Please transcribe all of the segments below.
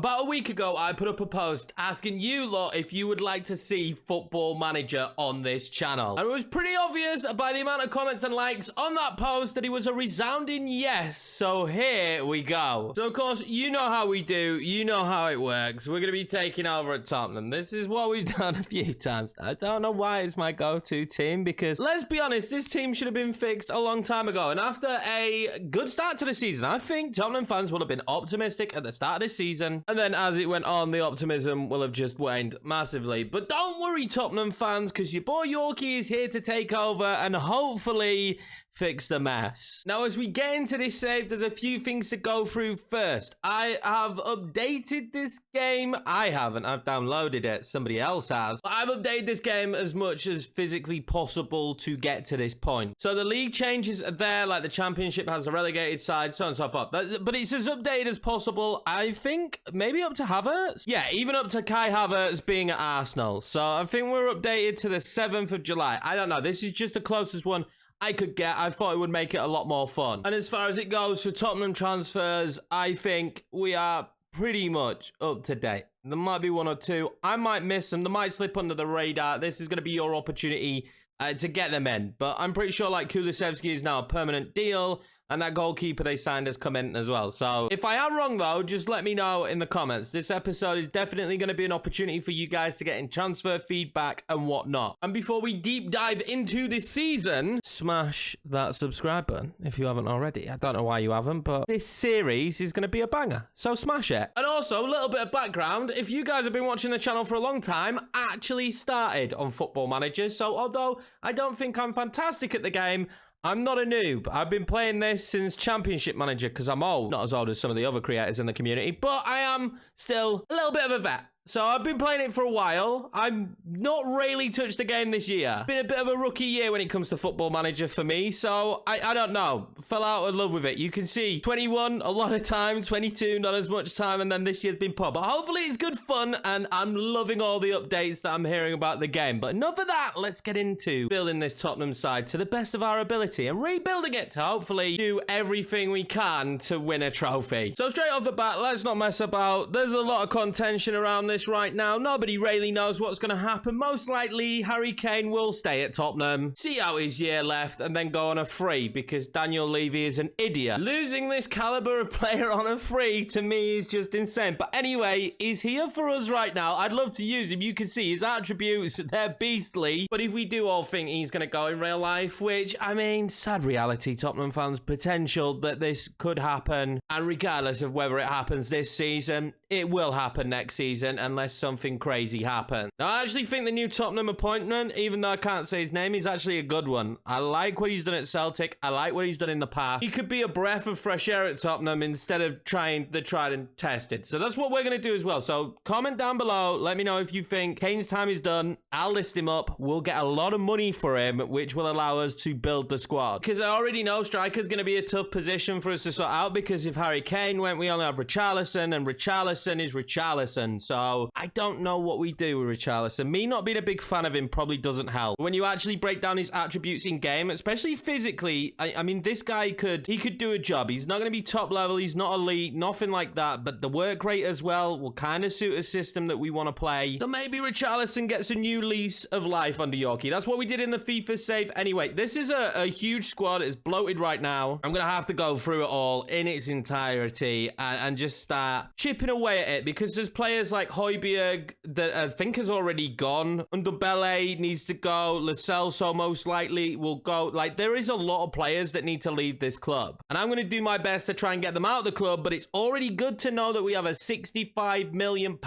about a week ago, I put up a post asking you lot if you would like to see Football Manager on this channel. And it was pretty obvious by the amount of comments and likes on that post that it was a resounding yes. So here we go. So of course, you know how we do. You know how it works. We're going to be taking over at Tottenham. This is what we've done a few times. I don't know why it's my go-to team because, let's be honest, this team should have been fixed a long time ago. And after a good start to the season, I think Tottenham fans will have been optimistic at the start of this season. And then as it went on, the optimism will have just waned massively. But don't worry, Tottenham fans, because your boy Yorkie is here to take over and hopefully fix the mess. Now, as we get into this save, there's a few things to go through first. I have updated this game. I haven't. I've downloaded it. Somebody else has. But I've updated this game as much as physically possible to get to this point. So the league changes are there, like the championship has a relegated side, so on and so forth. But it's as updated as possible. I think maybe up to Havertz. Yeah, even up to Kai Havertz being at Arsenal. So I think we're updated to the 7th of July. I don't know. This is just the closest one I could get. I thought it would make it a lot more fun. And as far as it goes for Tottenham transfers, I think we are pretty much up to date. There might be one or two. I might miss them. They might slip under the radar. This is going to be your opportunity to get them in. But I'm pretty sure like Kulusevski is now a permanent deal. And that goalkeeper they signed has come in as well. So if I am wrong, though, just let me know in the comments. This episode is definitely going to be an opportunity for you guys to get in transfer feedback and whatnot. And before we deep dive into this season, smash that subscribe button if you haven't already. I don't know why you haven't, but this series is going to be a banger. So smash it. And also, a little bit of background. If you guys have been watching the channel for a long time, I actually started on Football Manager. So although I don't think I'm fantastic at the game, I'm not a noob. I've been playing this since Championship Manager because I'm old. Not as old as some of the other creators in the community, but I am still a little bit of a vet. So I've been playing it for a while. I've not really touched the game this year. Been a bit of a rookie year when it comes to Football Manager for me. So I don't know. Fell out of love with it. You can see 21 a lot of time, 22 not as much time, and then this year's been poor. But hopefully it's good fun and I'm loving all the updates that I'm hearing about the game. But enough of that. Let's get into building this Tottenham side to the best of our ability and rebuilding it to hopefully do everything we can to win a trophy. So straight off the bat, let's not mess about. There's a lot of contention around this right now. Nobody really knows what's going to happen. Most likely, Harry Kane will stay at Tottenham, see out his year left, and then go on a free because Daniel Levy is an idiot. Losing this caliber of player on a free, to me, is just insane. But anyway, he's here for us right now. I'd love to use him. You can see his attributes. They're beastly. But if we do all think he's going to go in real life, which, I mean, sad reality, Tottenham fans, potential that this could happen. And regardless of whether it happens this season, it will happen next season unless something crazy happens. Now, I actually think the new Tottenham appointment, even though I can't say his name, is actually a good one. I like what he's done at Celtic. I like what he's done in the past. He could be a breath of fresh air at Tottenham instead of trying the tried and tested. So that's what we're going to do as well. So comment down below. Let me know if you think Kane's time is done. I'll list him up. We'll get a lot of money for him, which will allow us to build the squad. Because I already know striker's going to be a tough position for us to sort out because if Harry Kane went, we only have Richarlison, and Richarlison is Richarlison. So I don't know what we do with Richarlison. Me not being a big fan of him probably doesn't help. When you actually break down his attributes in game, especially physically, I mean, this guy could do a job. He's not going to be top level. He's not elite, nothing like that. But the work rate as well will kind of suit a system that we want to play. So maybe Richarlison gets a new lease of life under Yorkie. That's what we did in the FIFA save. Anyway, this is a huge squad. It's bloated right now. I'm going to have to go through it all in its entirety and just start chipping away at it because there's players like Højbjerg that I think has already gone. Underbelly needs to go. Lo Celso most likely will go. Like, there is a lot of players that need to leave this club. And I'm going to do my best to try and get them out of the club, but it's already good to know that we have a £65 million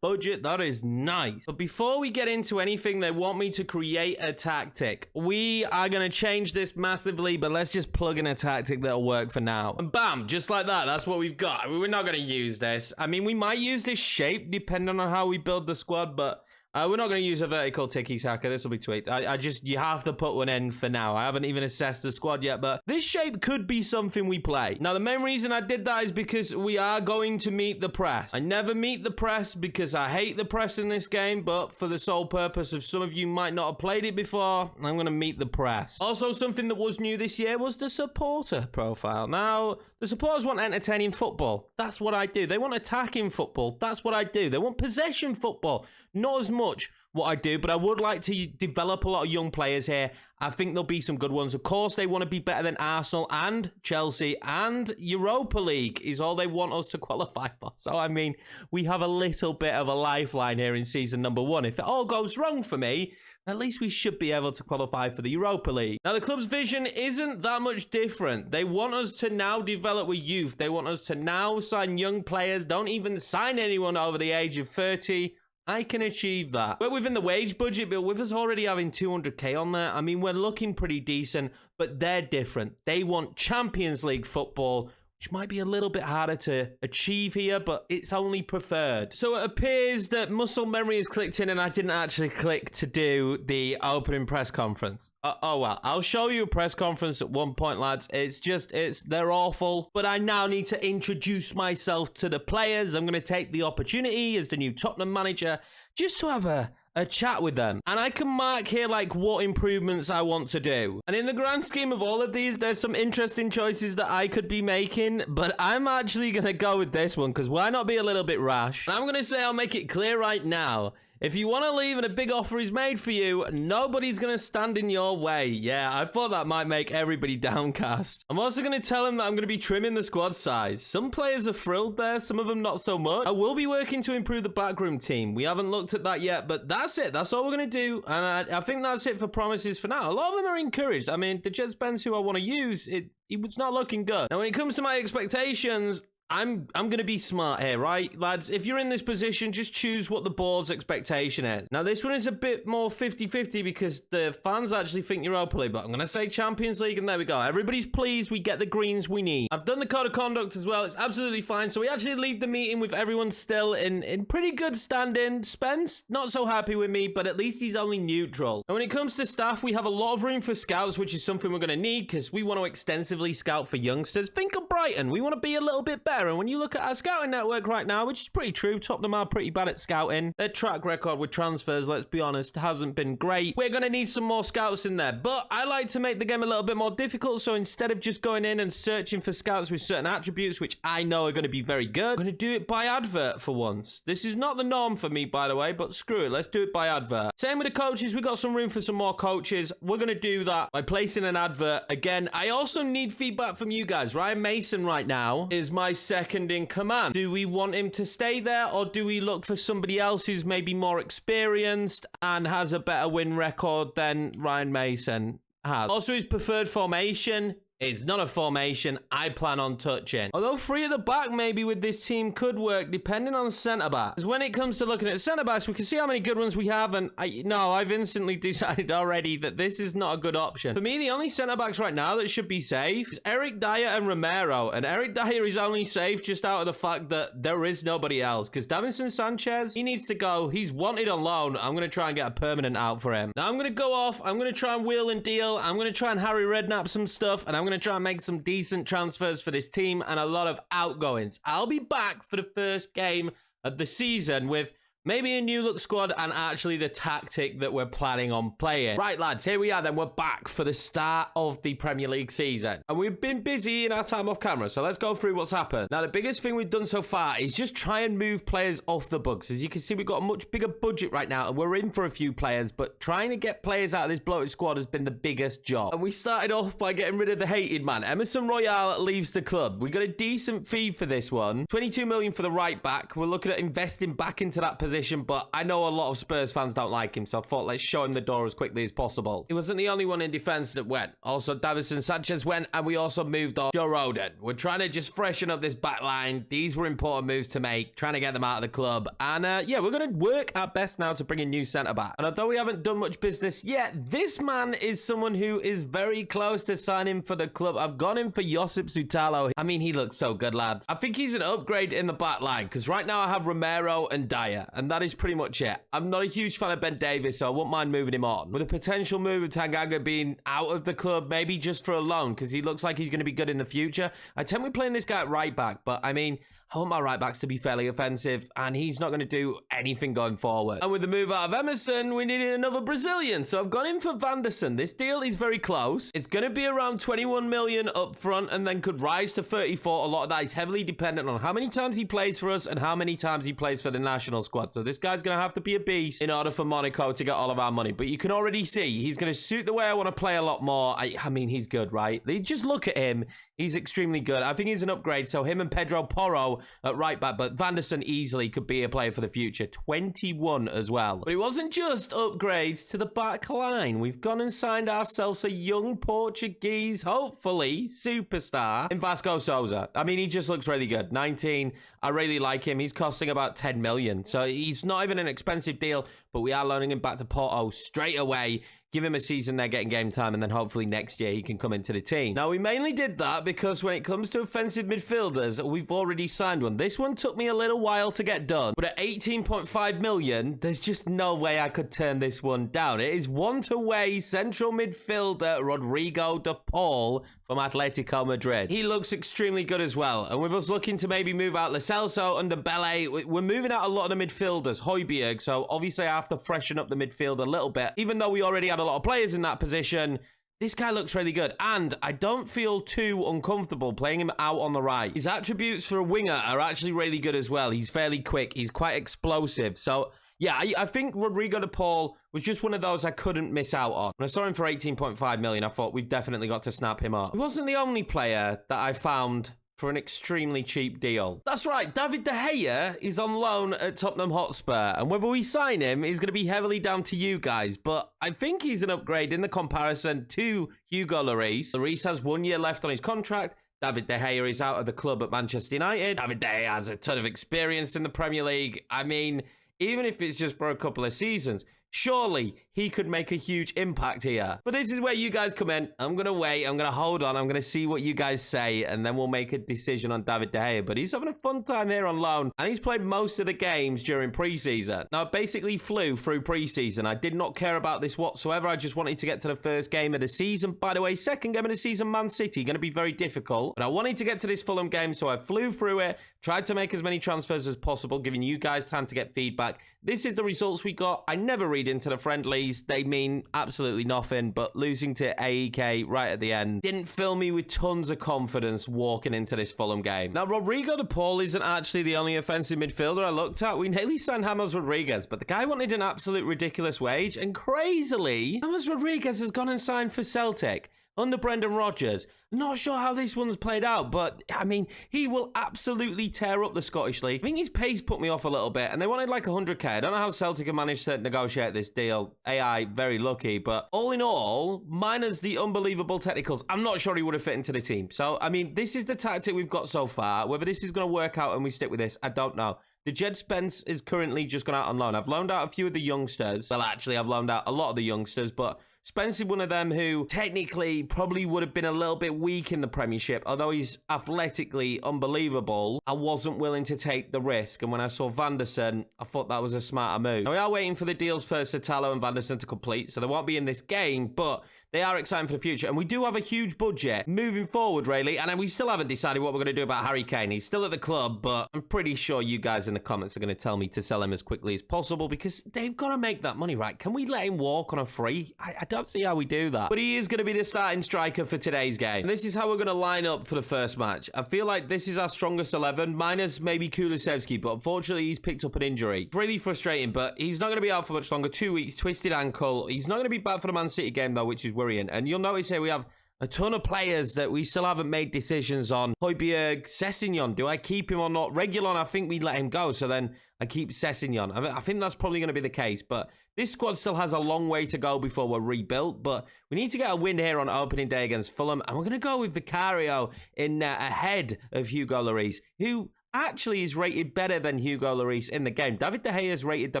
budget. That is nice. But before we get into anything, they want me to create a tactic. We are going to change this massively, but let's just plug in a tactic that'll work for now. And bam, just like that. That's what we've got. We're not going to use this. I mean, we might use this shape depending on how we build the squad, but we're not going to use a vertical tiki-taka. This will be tweaked. You have to put one in for now. I haven't even assessed the squad yet, but this shape could be something we play. Now, the main reason I did that is because we are going to meet the press. I never meet the press because I hate the press in this game, but for the sole purpose of some of you might not have played it before, I'm going to meet the press. Also, something that was new this year was the supporter profile. Now, The supporters want entertaining football. That's what I do. They want attacking football. That's what I do. They want possession football. Not as much what I do, but I would like to develop a lot of young players here. I think there'll be some good ones. Of course, they want to be better than Arsenal and Chelsea, and Europa League is all they want us to qualify for. So, I mean, we have a little bit of a lifeline here in season number 1. If it all goes wrong for me, at least we should be able to qualify for the Europa League. Now, the club's vision isn't that much different. They want us to now develop with youth. They want us to now sign young players. Don't even sign anyone over the age of 30. I can achieve that. We're within the wage budget, but with us already having 200k on there, I mean, we're looking pretty decent, but they're different. They want Champions League football, which might be a little bit harder to achieve here, but it's only preferred. So it appears that muscle memory is clicked in and I didn't actually click to do the opening press conference. Oh well, I'll show you a press conference at one point, lads. They're awful, but I now need to introduce myself to the players. I'm going to take the opportunity as the new Tottenham manager just to have a chat with them. And I can mark here like what improvements I want to do. And in the grand scheme of all of these, there's some interesting choices that I could be making, but I'm actually going to go with this one because why not be a little bit rash? And I'm going to say I'll make it clear right now. If you want to leave and a big offer is made for you, nobody's going to stand in your way. Yeah, I thought that might make everybody downcast. I'm also going to tell him that I'm going to be trimming the squad size. Some players are thrilled there, some of them not so much. I will be working to improve the backroom team. We haven't looked at that yet, but that's it. That's all we're going to do. And I think that's it for promises for now. A lot of them are encouraged. I mean, the Jet Spence who I want to use, it was not looking good. Now, when it comes to my expectations, I'm going to be smart here, right? Lads, if you're in this position, just choose what the board's expectation is. Now, this one is a bit more 50-50 because the fans actually think Europa League, but I'm going to say Champions League, and there we go. Everybody's pleased. We get the greens we need. I've done the code of conduct as well. It's absolutely fine. So we actually leave the meeting with everyone still in pretty good standing. Spence, not so happy with me, but at least he's only neutral. And when it comes to staff, we have a lot of room for scouts, which is something we're going to need because we want to extensively scout for youngsters. Think of Brighton. We want to be a little bit better. And when you look at our scouting network right now, which is pretty true, Tottenham are pretty bad at scouting. Their track record with transfers, let's be honest, hasn't been great. We're going to need some more scouts in there, but I like to make the game a little bit more difficult, so instead of just going in and searching for scouts with certain attributes, which I know are going to be very good, I'm going to do it by advert for once. This is not the norm for me, by the way, but screw it, let's do it by advert. Same with the coaches, we got some room for some more coaches. We're going to do that by placing an advert. Again, I also need feedback from you guys. Ryan Mason right now is my second in command. Do we want him to stay there, or do we look for somebody else who's maybe more experienced and has a better win record than Ryan Mason has? Also, his preferred formation is not a formation I plan on touching. Although 3 at the back maybe with this team could work depending on centre-backs. Because when it comes to looking at centre-backs, we can see how many good ones we have, and I've instantly decided already that this is not a good option. For me, the only centre-backs right now that should be safe is Eric Dyer and Romero. And Eric Dyer is only safe just out of the fact that there is nobody else. Because Davinson Sanchez, he needs to go. He's wanted on loan. I'm going to try and get a permanent out for him. Now I'm going to go off. I'm going to try and wheel and deal. I'm going to try and Harry Redknapp some stuff, and I'm going to try and make some decent transfers for this team and a lot of outgoings. I'll be back for the first game of the season with maybe a new look squad and actually the tactic that we're planning on playing. Right, lads, here we are then. We're back for the start of the Premier League season. And we've been busy in our time off camera, so let's go through what's happened. Now, the biggest thing we've done so far is just try and move players off the books. As you can see, we've got a much bigger budget right now, and we're in for a few players, but trying to get players out of this bloated squad has been the biggest job. And we started off by getting rid of the hated man. Emerson Royale leaves the club. We got a decent fee for this one. 22 million for the right back. We're looking at investing back into that position, but I know a lot of Spurs fans don't like him, so I thought let's show him the door as quickly as possible. He wasn't the only one in defense that went. Also, Davinson Sanchez went, and we also moved on Joe Rodon. We're trying to just freshen up this back line. These were important moves to make, trying to get them out of the club. And yeah, we're going to work our best now to bring in new centre-back. And although we haven't done much business yet, this man is someone who is very close to signing for the club. I've gone in for Josip Zutalo. I mean, he looks so good, lads. I think he's an upgrade in the back line, because right now I have Romero and Dyer, and that is pretty much it. I'm not a huge fan of Ben Davies, so I won't mind moving him on. With a potential move of Tanganga being out of the club, maybe just for a loan, because he looks like he's going to be good in the future. I tend to be playing this guy at right back, but I mean, I want my right-backs to be fairly offensive, and he's not going to do anything going forward. And with the move out of Emerson, we needed another Brazilian, so I've gone in for Vanderson. This deal is very close. It's going to be around 21 million up front, and then could rise to 34. A lot of that is heavily dependent on how many times he plays for us and how many times he plays for the national squad. So this guy's going to have to be a beast in order for Monaco to get all of our money. But you can already see he's going to suit the way I want to play a lot more. I mean, he's good, right? Just look at him. He's extremely good. I think he's an upgrade. So him and Pedro Porro at right back, but Vanderson easily could be a player for the future. 21 as well. But it wasn't just upgrades to the back line. We've gone and signed ourselves a young Portuguese, hopefully, superstar in Vasco Souza. I mean, he just looks really good. 19. I really like him. He's costing about 10 million. So he's not even an expensive deal, but we are loaning him back to Porto straight away. Give him a season there, getting game time, and then hopefully next year he can come into the team. Now, we mainly did that because when it comes to offensive midfielders, we've already signed one. This one took me a little while to get done, but at 18.5 million, there's just no way I could turn this one down. It is one-to-way central midfielder Rodrigo de Paul from Atletico Madrid. He looks extremely good as well, and with us looking to maybe move out Lo Celso and Dembele, we're moving out a lot of the midfielders, Højbjerg, so obviously I have to freshen up the midfield a little bit, even though we already had a lot of players in that position. This guy looks really good, and I don't feel too uncomfortable playing him out on the right. His attributes for a winger are actually really good as well. He's fairly quick. He's quite explosive. So, yeah, I think Rodrigo de Paul was just one of those I couldn't miss out on. When I saw him for 18.5 million, I thought we've definitely got to snap him up. He wasn't the only player that I found for an extremely cheap deal. That's right, David De Gea is on loan at Tottenham Hotspur, and whether we sign him is going to be heavily down to you guys, but I think he's an upgrade in the comparison to Hugo Lloris. Lloris has 1 year left on his contract. David De Gea is out of the club at Manchester United. David De Gea has a ton of experience in the Premier League. I mean, even if it's just for a couple of seasons, surely he could make a huge impact here. But this is where you guys come in. I'm going to wait. I'm going to hold on. I'm going to see what you guys say, and then we'll make a decision on David De Gea. But he's having a fun time here on loan, and he's played most of the games during preseason. Now, I basically flew through preseason. I did not care about this whatsoever. I just wanted to get to the first game of the season. By the way, second game of the season, Man City, going to be very difficult. But I wanted to get to this Fulham game, so I flew through it, tried to make as many transfers as possible, giving you guys time to get feedback. This is the results we got. I never read into the friendlies. They mean absolutely nothing, but losing to AEK right at the end didn't fill me with tons of confidence walking into this Fulham game. Now, Rodrigo de Paul isn't actually the only offensive midfielder I looked at. We nearly signed James Rodriguez, but the guy wanted an absolute ridiculous wage, and crazily, James Rodriguez has gone and signed for Celtic under Brendan Rodgers. Not sure how this one's played out, but, I mean, he will absolutely tear up the Scottish League. I think his pace put me off a little bit, and they wanted like 100k. I don't know how Celtic have managed to negotiate this deal. AI, very lucky, but all in all, minus the unbelievable technicals, I'm not sure he would have fit into the team. So, I mean, this is the tactic we've got so far. Whether this is going to work out and we stick with this, I don't know. The Jed Spence is currently just gone out on loan. I've loaned out a few of the youngsters. Well, actually, I've loaned out a lot of the youngsters, but Spence is one of them who technically probably would have been a little bit weak in the Premiership. Although he's athletically unbelievable, I wasn't willing to take the risk. And when I saw Vanderson, I thought that was a smarter move. Now, we are waiting for the deals for Sotalo and Vanderson to complete, so they won't be in this game, but they are exciting for the future. And we do have a huge budget moving forward, really. And we still haven't decided what we're going to do about Harry Kane. He's still at the club, but I'm pretty sure you guys in the comments are going to tell me to sell him as quickly as possible because they've got to make that money, right? Can we let him walk on a free? I don't see how we do that. But he is going to be the starting striker for today's game. And this is how we're going to line up for the first match. I feel like this is our strongest 11, minus maybe Kulusevski, but unfortunately he's picked up an injury. It's really frustrating, but he's not going to be out for much longer. 2 weeks, twisted ankle. He's not going to be back for the Man City game, though, which is worrying. And you'll notice here we have a ton of players that we still haven't made decisions on. Højbjerg, Sessegnon, do I keep him or not? Reguilon, I think we let him go, so then I keep Sessegnon. I think that's probably going to be the case, but this squad still has a long way to go before we're rebuilt, but we need to get a win here on opening day against Fulham, and we're going to go with Vicario in ahead of Hugo Lloris, who actually is rated better than Hugo Lloris in the game. David De Gea is rated the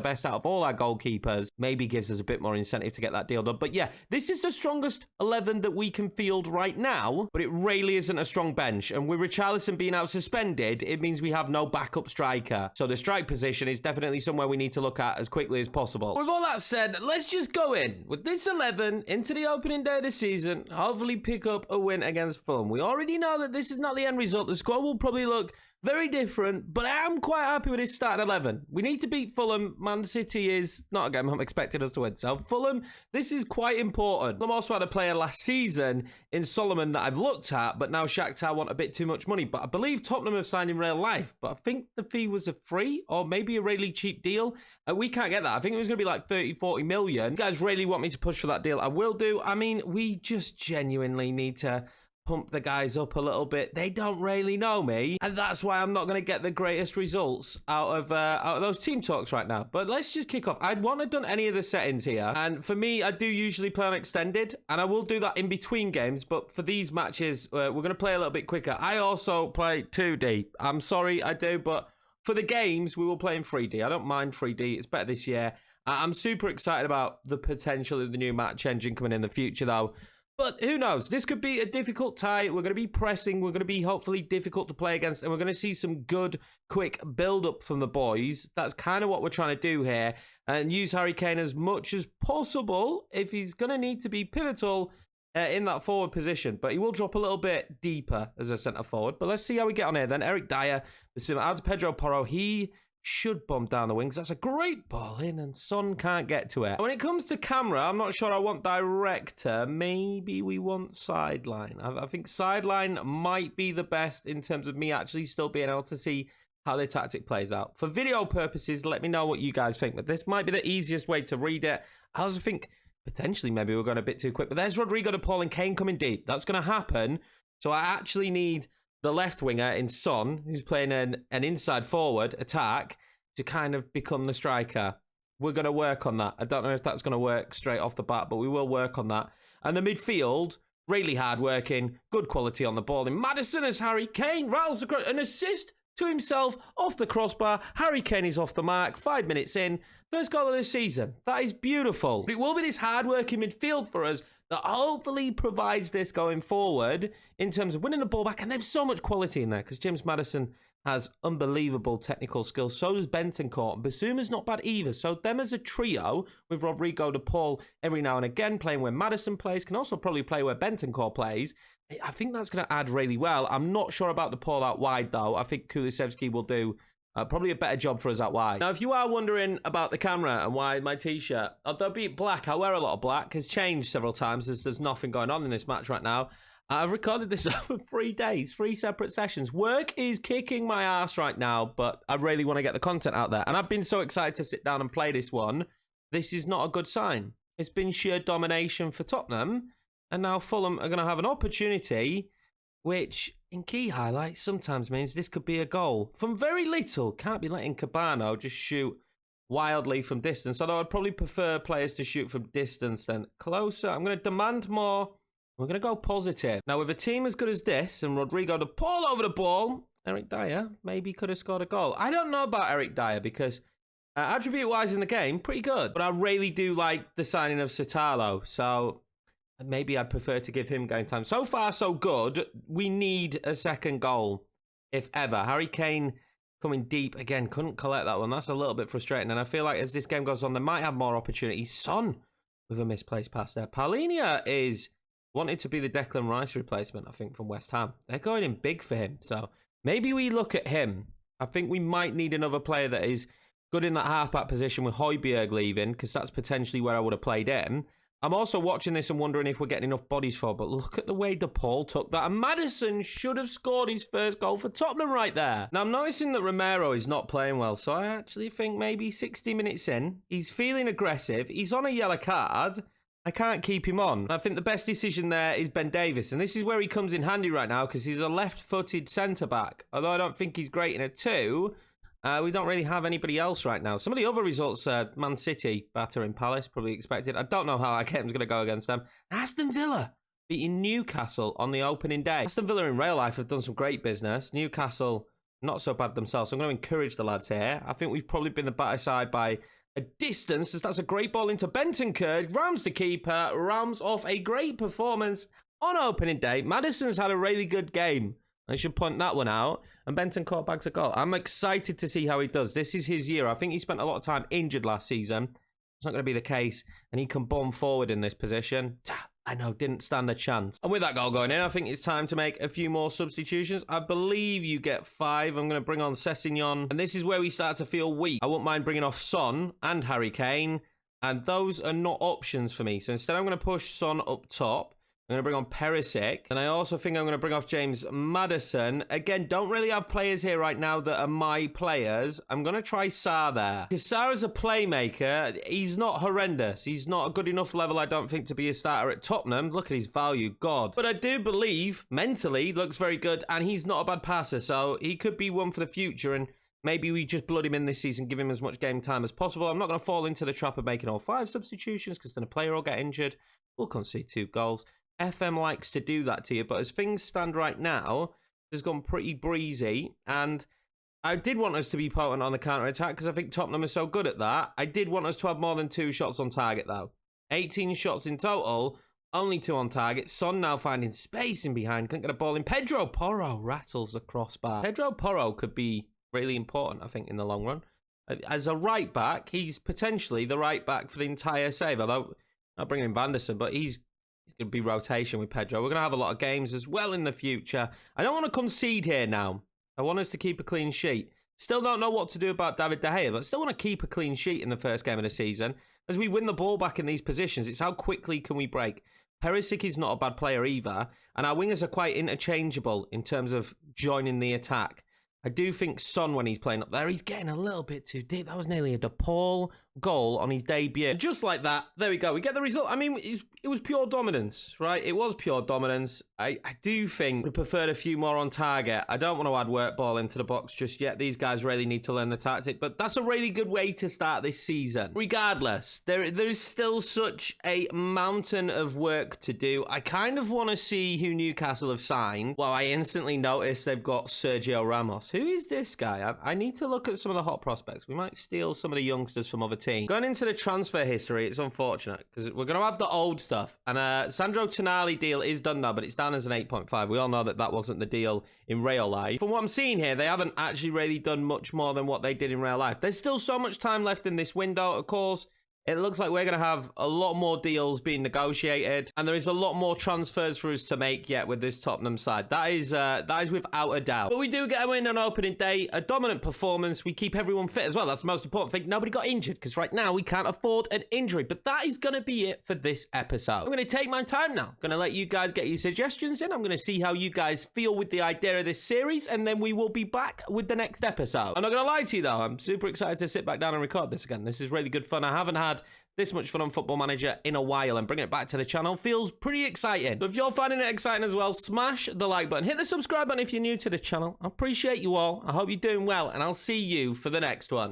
best out of all our goalkeepers. Maybe gives us a bit more incentive to get that deal done. But yeah, this is the strongest 11 that we can field right now, but it really isn't a strong bench. And with Richarlison being out suspended, it means we have no backup striker. So the strike position is definitely somewhere we need to look at as quickly as possible. With all that said, let's just go in with this 11 into the opening day of the season, hopefully pick up a win against Fulham. We already know that this is not the end result. The squad will probably look Very different, but I am quite happy with his starting 11. We need to beat Fulham. Man City is not a game I'm expecting us to win. So Fulham, this is quite important. Fulham also had a player last season in Solomon that I've looked at, but now Shakhtar want a bit too much money. But I believe Tottenham have signed in real life, but I think the fee was a free or maybe a really cheap deal. We can't get that. I think it was going to be like 30, 40 million. You guys really want me to push for that deal? I will do. I mean, we just genuinely need to pump the guys up a little bit. They don't really know me, and that's why I'm not going to get the greatest results out of those team talks right now. But let's just kick off. I'd want to done any of the settings here, and for me, I do usually play on extended, and I will do that in between games, but for these matches, we're going to play a little bit quicker. I also play 2D. I'm sorry, I do, but for the games, we will play in 3D. I don't mind 3D. It's better this year. I'm super excited about the potential of the new match engine coming in the future, though. But who knows? This could be a difficult tie. We're going to be pressing. We're going to be hopefully difficult to play against. And we're going to see some good, quick build-up from the boys. That's kind of what we're trying to do here. And use Harry Kane as much as possible if he's going to need to be pivotal in that forward position. But he will drop a little bit deeper as a centre-forward. But let's see how we get on here then. Eric Dyer, adds Pedro Porro. He should bomb down the wings. That's a great ball in, and Son can't get to it. When it comes to camera, I'm not sure I want director. Maybe we want sideline. I think sideline might be the best in terms of me actually still being able to see how the tactic plays out. For video purposes, let me know what you guys think, but this might be the easiest way to read it. I also think potentially maybe we're going a bit too quick, but there's Rodrigo, De Paul, and Kane coming deep. That's going to happen, so I actually need the left winger in Son, who's playing an inside forward attack, to kind of become the striker. We're going to work on that. I don't know if that's going to work straight off the bat, but we will work on that. And the midfield, really hard working, good quality on the ball. In Maddison as Harry Kane rattles across, an assist to himself off the crossbar. Harry Kane is off the mark, 5 minutes in. First goal of the season. That is beautiful. But it will be this hard working midfield for us that hopefully provides this going forward in terms of winning the ball back. And there's so much quality in there because James Maddison has unbelievable technical skills. So does Bentancur. And Basuma's not bad either. So them as a trio with Rodrigo, De Paul every now and again playing where Maddison plays, can also probably play where Bentancur plays. I think that's going to add really well. I'm not sure about De Paul out wide though. I think Kulusevski will do probably a better job for us out wide. Now, if you are wondering about the camera and why my t-shirt, although be it black, I wear a lot of black, has changed several times as there's nothing going on in this match right now. I've recorded this over 3 days, 3 separate sessions. Work is kicking my ass right now, but I really want to get the content out there. And I've been so excited to sit down and play this one. This is not a good sign. It's been sheer domination for Tottenham. And now Fulham are going to have an opportunity, which in key highlights sometimes means this could be a goal. From very little, can't be letting Cabano just shoot wildly from distance. Although I'd probably prefer players to shoot from distance than closer. I'm going to demand more. We're going to go positive. Now, with a team as good as this and Rodrigo De Paul over the ball, Eric Dyer maybe could have scored a goal. I don't know about Eric Dyer because attribute-wise in the game, pretty good. But I really do like the signing of Sitalo. So maybe I'd prefer to give him game time. So far, so good. We need a second goal, if ever. Harry Kane coming deep. Again, couldn't collect that one. That's a little bit frustrating. And I feel like as this game goes on, they might have more opportunities. Son with a misplaced pass there. Paulinho is wanted to be the Declan Rice replacement, I think, from West Ham. They're going in big for him. So maybe we look at him. I think we might need another player that is good in that halfback position with Højbjerg leaving, because that's potentially where I would have played him. I'm also watching this and wondering if we're getting enough bodies for, but look at the way De Paul took that. And Maddison should have scored his first goal for Tottenham right there. Now, I'm noticing that Romero is not playing well, so I actually think maybe 60 minutes in, he's feeling aggressive. He's on a yellow card. I can't keep him on. I think the best decision there is Ben Davies, and this is where he comes in handy right now because he's a left-footed centre-back. Although I don't think he's great in a 2, we don't really have anybody else right now. Some of the other results, Man City battering Palace, probably expected. I don't know how our game's going to go against them. Aston Villa beating Newcastle on the opening day. Aston Villa in real life have done some great business. Newcastle, not so bad themselves. So I'm going to encourage the lads here. I think we've probably been the better side by a distance, as that's a great ball into Bentancur. Rams the keeper. Rams off a great performance on opening day. Maddison's had a really good game. I should point that one out. And Bentancur bags a goal. I'm excited to see how he does. This is his year. I think he spent a lot of time injured last season. It's not going to be the case. And he can bomb forward in this position. I know, didn't stand a chance. And with that goal going in, I think it's time to make a few more substitutions. I believe you get 5. I'm going to bring on Sessegnon. And this is where we start to feel weak. I wouldn't mind bringing off Son and Harry Kane. And those are not options for me. So instead, I'm going to push Son up top. I'm going to bring on Perisic. And I also think I'm going to bring off James Maddison. Again, don't really have players here right now that are my players. I'm going to try Sarr there. Because Sarr is a playmaker. He's not horrendous. He's not a good enough level, I don't think, to be a starter at Tottenham. Look at his value. God. But I do believe, mentally, looks very good. And he's not a bad passer. So he could be one for the future. And maybe we just blood him in this season, give him as much game time as possible. I'm not going to fall into the trap of making all 5 substitutions because then a player will get injured. We'll concede 2 goals. FM likes to do that to you, but as things stand right now, it's gone pretty breezy, and I did want us to be potent on the counter-attack because I think Tottenham are so good at that. I did want us to have more than 2 shots on target, though. 18 shots in total, only 2 on target. Son now finding space in behind, couldn't get a ball in. Pedro Porro rattles the crossbar. Pedro Porro could be really important, I think, in the long run. As a right-back, he's potentially the right-back for the entire save, although I'll bring in Vanderson, but he's going to be rotation with Pedro. We're going to have a lot of games as well in the future. I don't want to concede here now. I want us to keep a clean sheet. Still don't know what to do about David De Gea, but still want to keep a clean sheet in the first game of the season. As we win the ball back in these positions, it's how quickly can we break. Perisic is not a bad player either, and our wingers are quite interchangeable in terms of joining the attack. I do think Son, when he's playing up there, he's getting a little bit too deep. That was nearly a DePaul goal on his debut. And just like that, there we go. We get the result. I mean, it was pure dominance, right? It was pure dominance. I do think we preferred a few more on target. I don't want to add work ball into the box just yet. These guys really need to learn the tactic, but that's a really good way to start this season. Regardless, there is still such a mountain of work to do. I kind of want to see who Newcastle have signed. Well, I instantly noticed they've got Sergio Ramos. Who is this guy? I need to look at some of the hot prospects. We might steal some of the youngsters from other teams. Going into the transfer history, it's unfortunate because we're going to have the old stuff. And Sandro Tonali deal is done now, but it's down as an 8.5. We all know that that wasn't the deal in real life. From what I'm seeing here, they haven't actually really done much more than what they did in real life. There's still so much time left in this window, of course. It looks like we're going to have a lot more deals being negotiated, and there is a lot more transfers for us to make yet with this Tottenham side. That is without a doubt. But we do get a win on opening day, a dominant performance. We keep everyone fit as well. That's the most important thing. Nobody got injured because right now we can't afford an injury. But that is going to be it for this episode. I'm going to take my time now. I'm going to let you guys get your suggestions in. I'm going to see how you guys feel with the idea of this series, and then we will be back with the next episode. I'm not going to lie to you though. I'm super excited to sit back down and record this again. This is really good fun. I haven't had this much fun on Football Manager in a while, and bringing it back to the channel feels pretty exciting. So if you're finding it exciting as well, smash the like button. Hit the subscribe button if you're new to the channel. I appreciate you all. I hope you're doing well, and I'll see you for the next one.